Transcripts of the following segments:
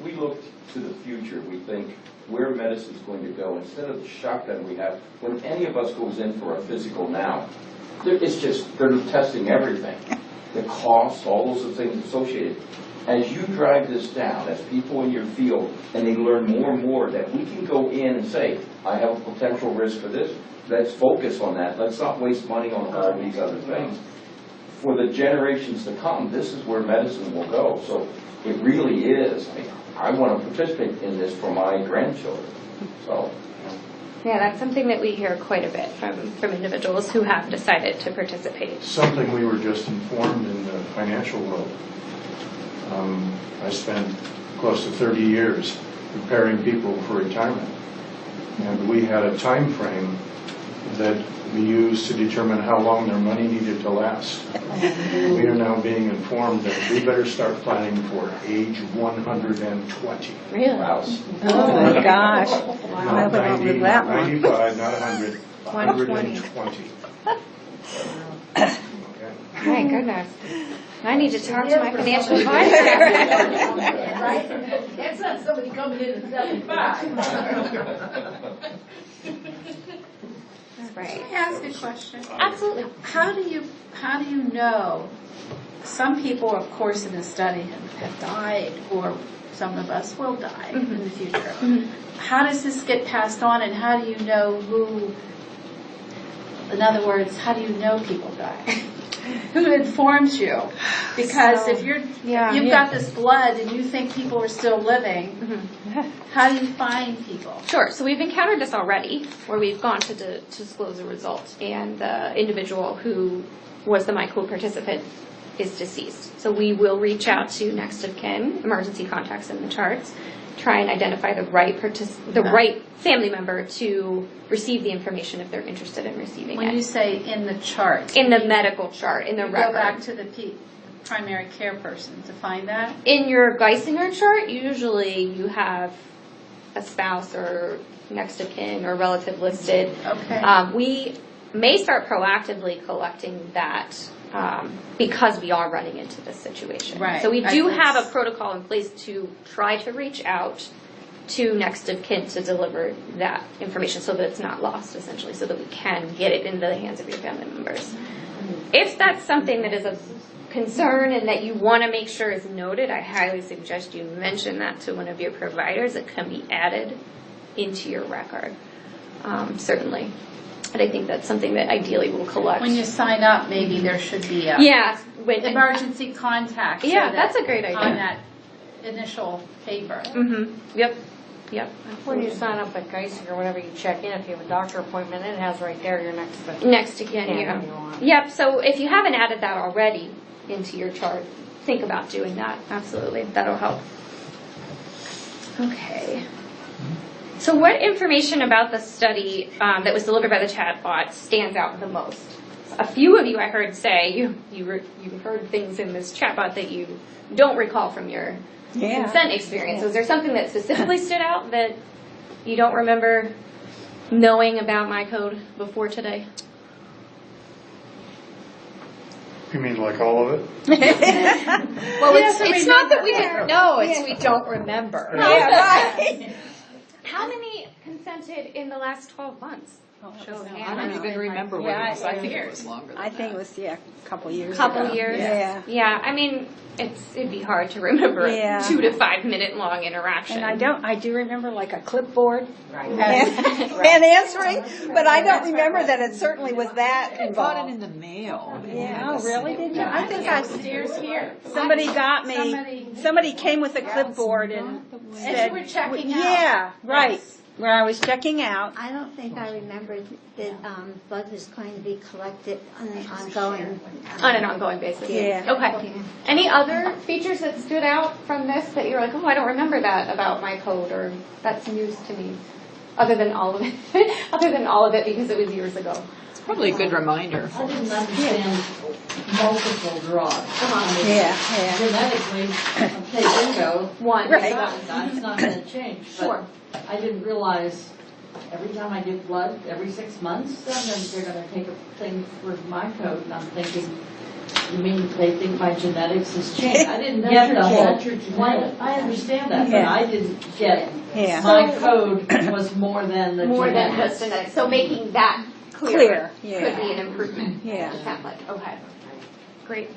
we look to the future, we think where medicine is going to go, instead of the shotgun we have, when any of us goes in for a physical now, it's just, they're testing everything. The cost, all those things associated. As you drive this down, as people in your field, and they learn more and more that we can go in and say, I have a potential risk for this, let's focus on that. Let's not waste money on all these other things. For the generations to come, this is where medicine will go. So it really is. I want to participate in this for my grandchildren. So. Yeah, that's something that we hear quite a bit from individuals who have decided to participate. Something we were just informed in the financial world. I spent close to 30 years preparing people for retirement. And we had a time frame that we used to determine how long their money needed to last. We are now being informed that we better start planning for age 120. Really? Wow. Oh my gosh. I would not live that long. 95, not 100. 120. Okay. My goodness. I need to talk to my financial advisor. Right? That's not somebody coming in at 75. Right. Can I ask a question? Absolutely. How do you know? Some people, of course, in the study have died, or some of us will die in the future. How does this get passed on, and how do you know who? In other words, how do you know people die? Who informs you? Because if you've got this blood and you think people are still living, how do you find people? Sure. So we've encountered this already, where we've gone to disclose a result, and the individual who was the MyCode participant is deceased. So we will reach out to next of kin, emergency contacts in the charts, try and identify the right family member to receive the information if they're interested in receiving it. When you say in the chart, in the medical chart, in the record. Go back to the primary care person to find that? In your Geisinger chart, usually you have a spouse or next of kin or relative listed. Okay. We may start proactively collecting that because we are running into this situation. Right. So we do have a protocol in place to try to reach out to next of kin to deliver that information so that it's not lost, essentially, so that we can get it into the hands of your family members. If that's something that is of concern and that you want to make sure is noted, I highly suggest you mention that to one of your providers. It can be added into your record, certainly. But I think that's something that ideally we'll collect. When you sign up, maybe there should be a emergency contact. Yeah, that's a great idea. On that initial paper. Yep. When you sign up at Geisinger or whenever you check in, if you have a doctor appointment, it has right there your next to kin. Yep. So if you haven't added that already into your chart, think about doing that. Absolutely, that'll help. Okay. So what information about the study that was delivered by the chatbot stands out the most? A few of you I heard say you heard things in this chatbot that you don't recall from your consent experience. Was there something that specifically stood out that you don't remember knowing about MyCode before today? You mean like all of it? Well, it's not that we didn't know, it's we don't remember. Right. How many consented in the last 12 months? I don't even remember what it was. I think it was longer than that. I think it was, a couple years Couple ago. years? Yeah. I mean, it'd be hard to remember a 2 to 5 minute long interaction. And I do remember like a clipboard Right. and answering, but I don't remember that it certainly was that I got it involved. in the mail. Yeah, oh, really? Did you? I think upstairs here. Somebody got me, somebody came with a clipboard and said. As you were checking out. Yeah, right. Where I was checking out. I don't think I remembered that blood was going to be collected on an ongoing basis. Yeah. Okay. Any other features that stood out from this that you're like, oh, I don't remember that about MyCode, or that's news to me, other than all of it, because it was years ago? It's probably a good reminder. I didn't understand multiple drugs. Yeah. Genetically, okay, bingo. One. Right. That's not going to change. But Sure. I didn't realize every time I give blood, every 6 months, then they're going to take a thing for my code, and I'm thinking, You mean they think my genetics has changed? I didn't get the whole, why, I understand that, but I didn't get my code was more than the More than genetics. just genetics. So making that clear could be an improvement. Yeah. It sounds like, okay. Great.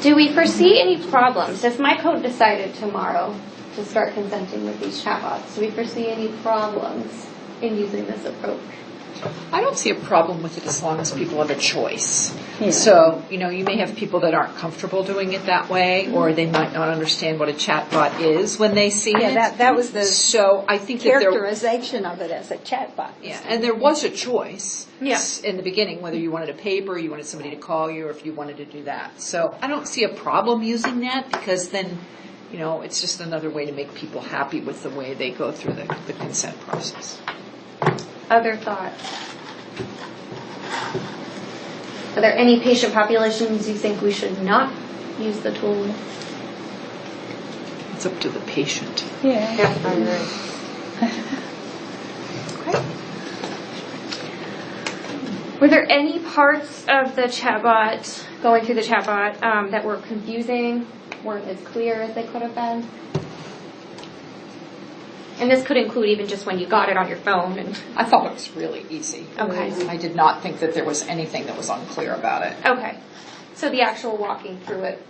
Do we foresee any problems? If my code decided tomorrow to start consenting with these chatbots, do we foresee any problems in using this approach? I don't see a problem with it as long as people have a choice. So, you may have people that aren't comfortable doing it that way, or they might not understand what a chatbot is when they see it. Yeah, that was the So I think that characterization of it as a chatbot. Yeah, and there was a choice Yeah. in the beginning, whether you wanted a paper, you wanted somebody to call you, or if you wanted to do that. So I don't see a problem using that, because then, it's just another way to make people happy with the way they go through the consent process. Other thoughts? Are there any patient populations you think we should not use the tool with? It's up to the patient. Yeah. I agree. Okay. Were there any parts of the chatbot, going through the chatbot, that were confusing, weren't as clear as they could have been? And this could include even just when you got it on your phone. And I thought it was really easy. okay. I did not think that there was anything that was unclear about it. Okay. So the actual walking through it,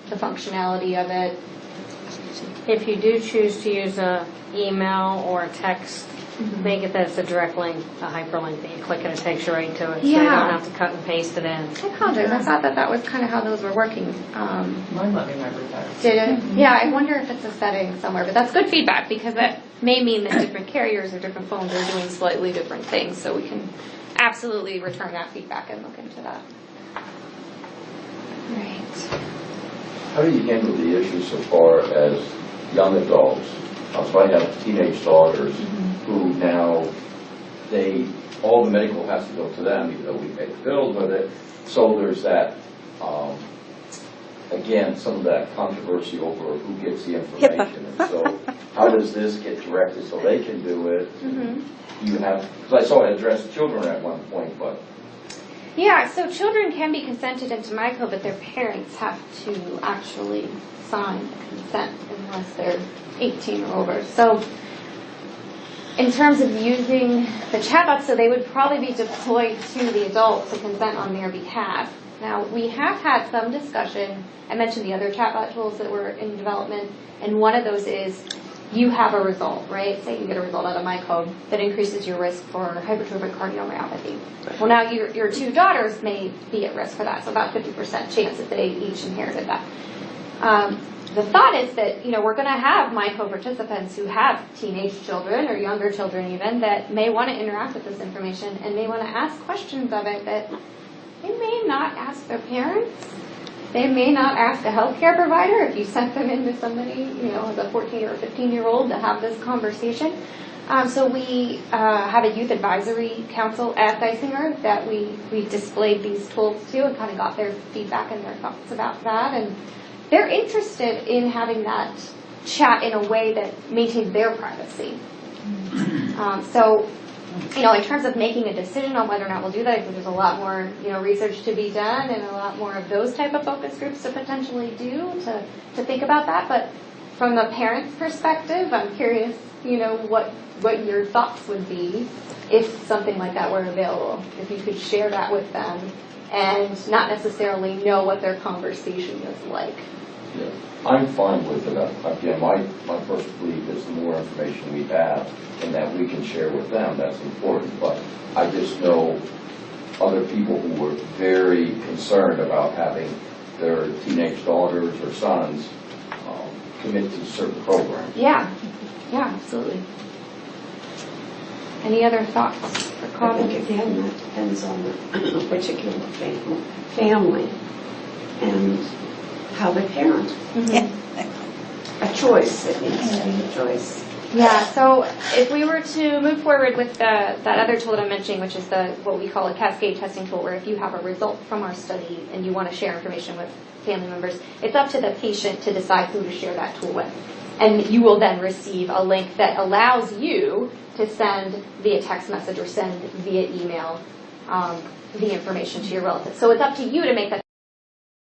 the functionality of it. If you do choose to use a email or a text, make it that it's a direct link, a hyperlink that you click and it takes you right to it. So you Yeah. don't have to cut and paste it in. I apologize. I thought that was kind of how those were working. Mine let me remember that. Did it? Yeah, I wonder if it's a setting somewhere. But that's good feedback, because that may mean that different carriers or different phones are doing slightly different things. So we can absolutely return that feedback and look into that. Right. How do you handle the issue so far as young adults? So I have teenage daughters who now, all the medical has to go to them, even though we pay the bills with it. So there's that, again, some of that controversy over who gets the information. And so how does this get directed so they can do it? You have, because I saw it address children at one point, but. Yeah, so children can be consented into MyCode, but their parents have to actually sign consent unless they're 18 or over. So in terms of using the chatbots, so they would probably be deployed to the adult to consent on their behalf. Now, we have had some discussion. I mentioned the other chatbot tools that were in development, and one of those is you have a result, right? Say you get a result out of MyCode that increases your risk for hypertrophic cardiomyopathy. Well, now your two daughters may be at risk for that, so about 50% chance that they each inherited that. The thought is that, we're going to have MyCode participants who have teenage children or younger children even that may want to interact with this information and may want to ask questions of it that they may not ask their parents. They may not ask a healthcare provider if you sent them into somebody, as a 14 or 15-year-old to have this conversation. So we have a youth advisory council at Geisinger that we displayed these tools to and kind of got their feedback and their thoughts about that. And they're interested in having that chat in a way that maintains their privacy. So, in terms of making a decision on whether or not we'll do that, I think there's a lot more, research to be done and a lot more of those type of focus groups to potentially do to think about that. But from the parent's perspective, I'm curious, what your thoughts would be if something like that were available, if you could share that with them and not necessarily know what their conversation is like. Yeah, I'm fine with it. Again, my first belief is the more information we have and that we can share with them, that's important. But I just know other people who were very concerned about having their teenage daughters or sons commit to certain programs. Yeah, absolutely. Any other thoughts or I comments? think again that depends on the particular family and how they parent. Yeah. A choice, it needs to be a choice. Yeah, so if we were to move forward with that other tool that I'm mentioning, which is what we call a cascade testing tool, where if you have a result from our study and you want to share information with family members, it's up to the patient to decide who to share that tool with. And you will then receive a link that allows you to send via text message or send via email the information to your relatives. So it's up to you to make that